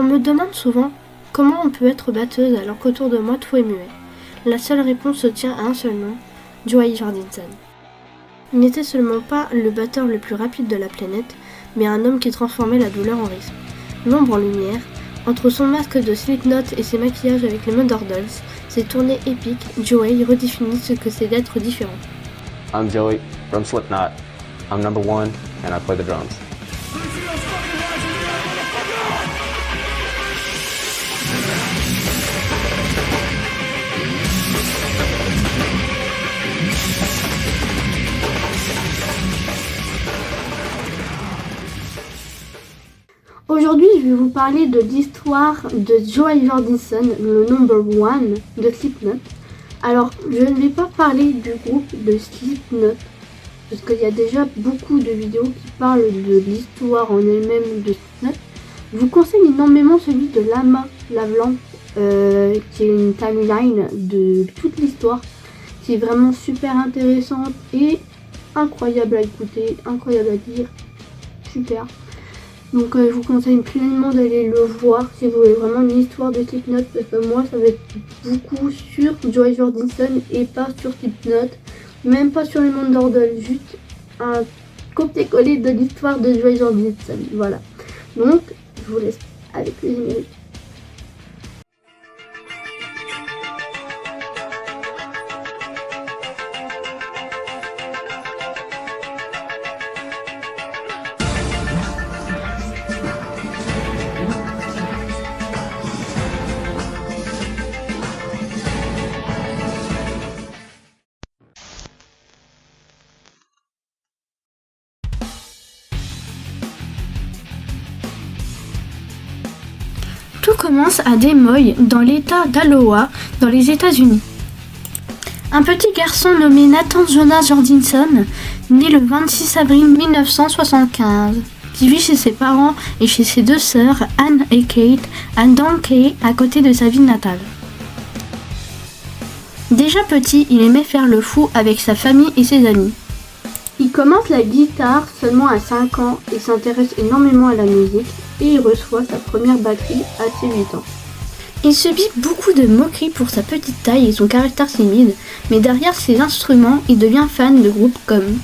On me demande souvent comment on peut être batteuse alors qu'autour de moi tout est muet. La seule réponse se tient à un seul nom, Joey Jordison. Il n'était seulement pas le batteur le plus rapide de la planète, mais un homme qui transformait la douleur en rythme. L'ombre en lumière, entre son masque de Slipknot et ses maquillages avec les Mother Dolls, ses tournées épiques, Joey redéfinit ce que c'est d'être différent. I'm Joey from Slipknot. I'm number one and I play the drums. Aujourd'hui, je vais vous parler de l'histoire de Joey Jordison, le number one de Slipknot. Alors, je ne vais pas parler du groupe de Slipknot, parce qu'il y a déjà beaucoup de vidéos qui parlent de l'histoire en elle-même de Slipknot. Je vous conseille énormément celui de Lama Lavlant, qui est une timeline de toute l'histoire, qui est vraiment super intéressante et incroyable à écouter, incroyable à lire, super. Donc je vous conseille pleinement d'aller le voir si vous voulez vraiment une histoire de Slipknot, parce que moi ça va être beaucoup sur Joey Jordison et pas sur Slipknot, même pas sur les Mother Dolls, juste un copier-coller de l'histoire de Joey Jordison, voilà. Donc je vous laisse avec le générique. Tout commence à Des Moines, dans l'état d'Iowa, dans les États-Unis. Un petit garçon nommé Nathan Jonas Jordison, né le 26 avril 1975, qui vit chez ses parents et chez ses deux sœurs, Anne et Kate, à Donkey, à côté de sa ville natale. Déjà petit, il aimait faire le fou avec sa famille et ses amis. Il commence la guitare seulement à 5 ans et s'intéresse énormément à la musique, et il reçoit sa première batterie à ses 8 ans. Il subit beaucoup de moqueries pour sa petite taille et son caractère timide, mais derrière ses instruments, il devient fan de groupes comme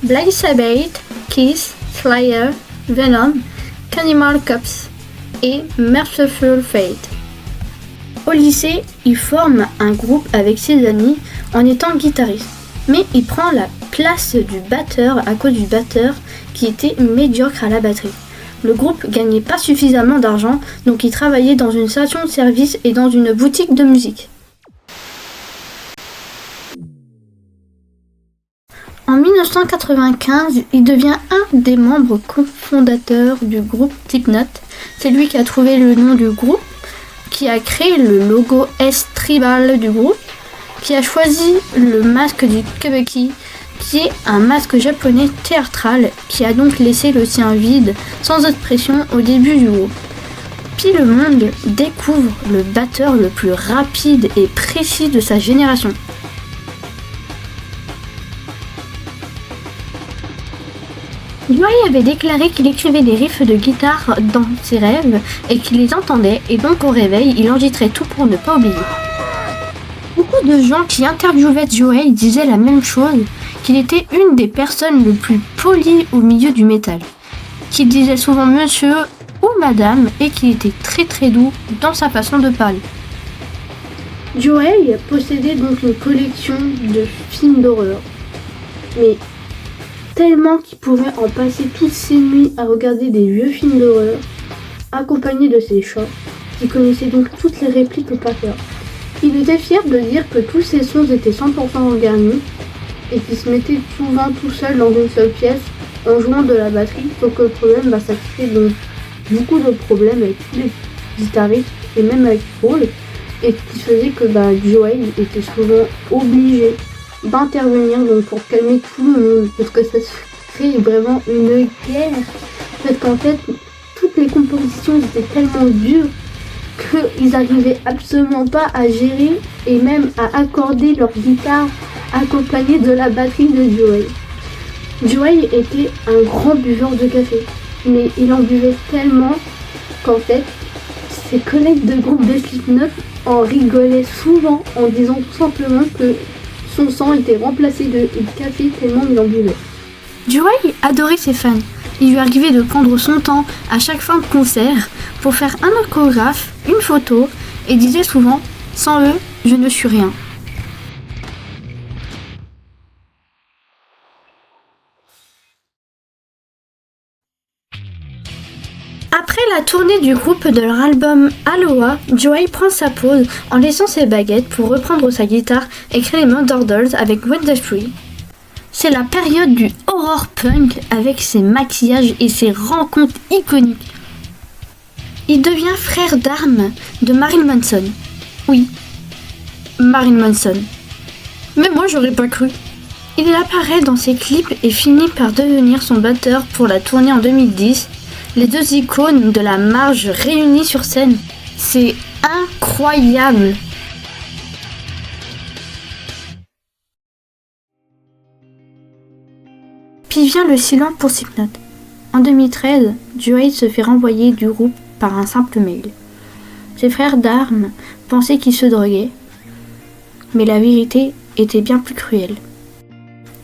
Black Sabbath, Kiss, Slayer, Venom, Cannibal Corpse et Merciful Fate. Au lycée, il forme un groupe avec ses amis en étant guitariste, mais il prend la place du batteur à cause du batteur qui était médiocre à la batterie. Le groupe gagnait pas suffisamment d'argent, donc il travaillait dans une station de service et dans une boutique de musique. En 1995, il devient un des membres cofondateurs du groupe Slipknot. C'est lui qui a trouvé le nom du groupe, qui a créé le logo S-Tribal du groupe, qui a choisi le masque du kabuki, qui est un masque japonais théâtral, qui a donc laissé le sien vide, sans expression au début du groupe. Puis le monde découvre le batteur le plus rapide et précis de sa génération. Joey avait déclaré qu'il écrivait des riffs de guitare dans ses rêves et qu'il les entendait, et donc au réveil, il enregistrait tout pour ne pas oublier. Beaucoup de gens qui interviewaient Joey disaient la même chose, qu'il était une des personnes les plus polies au milieu du métal, qu'il disait souvent monsieur ou madame et qu'il était très très doux dans sa façon de parler. Joey possédait donc une collection de films d'horreur, mais tellement qu'il pouvait en passer toutes ses nuits à regarder des vieux films d'horreur, accompagné de ses chats, qui connaissaient donc toutes les répliques au par cœur. Il était fier de dire que tous ses sons étaient 100% organisés et qu'il se mettait souvent tout seul dans une seule pièce en jouant de la batterie, sauf que le problème, ça crée donc beaucoup de problèmes avec tous les guitaristes et même avec Paul, et qui faisait que Joey était souvent obligé d'intervenir donc pour calmer tout le monde, parce que ça se crée vraiment une guerre, parce qu'en fait toutes les compositions étaient tellement dures qu'ils n'arrivaient absolument pas à gérer et même à accorder leur guitare accompagnée de la batterie de Joey. Joey était un grand buveur de café, mais il en buvait tellement qu'en fait ses collègues de groupe de Slipknot en rigolaient souvent en disant tout simplement que son sang était remplacé de café tellement il en buvait. Joey adorait ses fans. Il lui arrivait de prendre son temps à chaque fin de concert pour faire un autographe, une photo, et disait souvent « Sans eux, je ne suis rien ». Après la tournée du groupe de leur album Aloha, Joey prend sa pause en laissant ses baguettes pour reprendre sa guitare et créer les Mother Dolls avec What the Free. C'est la période du horror punk avec ses maquillages et ses rencontres iconiques. Il devient frère d'armes de Marilyn Manson. Oui, Marilyn Manson. Mais moi j'aurais pas cru. Il apparaît dans ses clips et finit par devenir son batteur pour la tournée en 2010. Les deux icônes de la marge réunies sur scène. C'est incroyable! Puis vient le silence pour Slipknot. En 2013, Joey se fait renvoyer du groupe par un simple mail. Ses frères d'armes pensaient qu'il se droguait, mais la vérité était bien plus cruelle.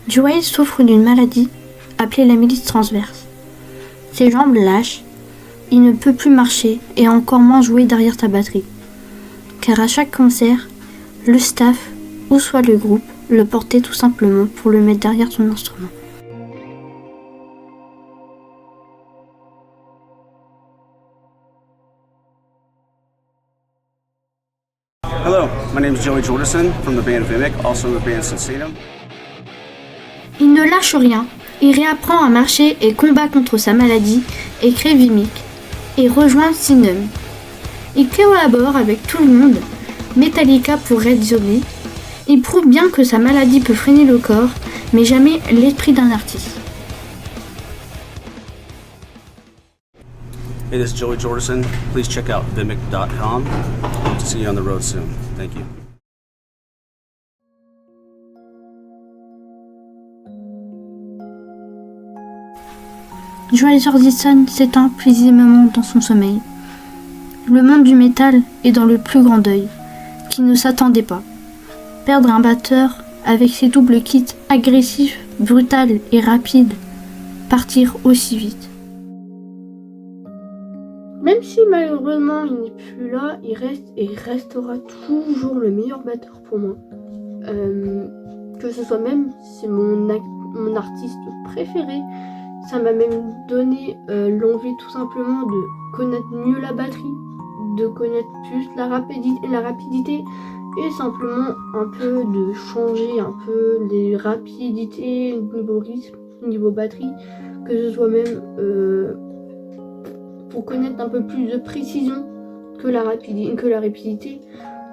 Joey souffre d'une maladie appelée la myélite transverse. Ses jambes lâchent, il ne peut plus marcher et encore moins jouer derrière sa batterie. Car à chaque concert, le staff ou soit le groupe le portait tout simplement pour le mettre derrière son instrument. Hello, my name is Joey Jordison from the band Vimic, also in the band Sensatum. Il ne lâche rien, il réapprend à marcher et combat contre sa maladie et crée Vimic et rejoint Sinnum. Il collabore avec tout le monde, Metallica pour Red Zombie. Il prouve bien que sa maladie peut freiner le corps, mais jamais l'esprit d'un artiste. Hey, this is Joey Jordison. Please check out Vimic.com. Hope to see you on the road soon. Thank you. Joey Jordison s'éteint paisiblement dans son sommeil. Le monde du métal est dans le plus grand deuil, qui ne s'attendait pas. Perdre un batteur avec ses doubles kits agressifs, brutal et rapide, partir aussi vite. Même si malheureusement il n'est plus là, il reste et il restera toujours le meilleur batteur pour moi. Que ce soit même si c'est mon artiste préféré, ça m'a même donné l'envie tout simplement de connaître mieux la batterie, de connaître plus la rapidité et simplement un peu de changer un peu les rapidités niveau rythme, niveau batterie, que ce soit même pour connaître un peu plus de précision que la rapidité.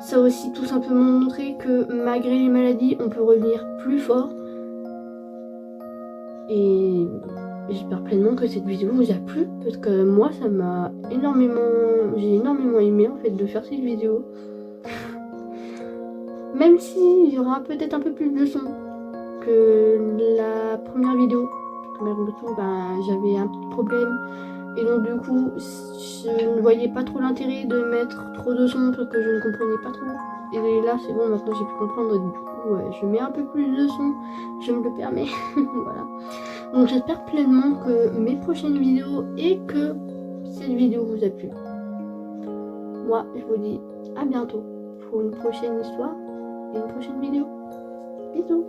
Ça a aussi tout simplement montré que malgré les maladies, on peut revenir plus fort. Et j'espère pleinement que cette vidéo vous a plu, parce que moi ça m'a j'ai énormément aimé en fait de faire cette vidéo. Même s'il y aura peut-être un peu plus de son que la première vidéo. J'avais un petit problème. Et donc du coup, je ne voyais pas trop l'intérêt de mettre trop de son parce que je ne comprenais pas trop. Et là c'est bon, maintenant j'ai pu comprendre, du coup je mets un peu plus de son, je me le permets. Voilà. Donc j'espère pleinement que mes prochaines vidéos et que cette vidéo vous a plu. Moi je vous dis à bientôt pour une prochaine histoire et une prochaine vidéo. Bisous.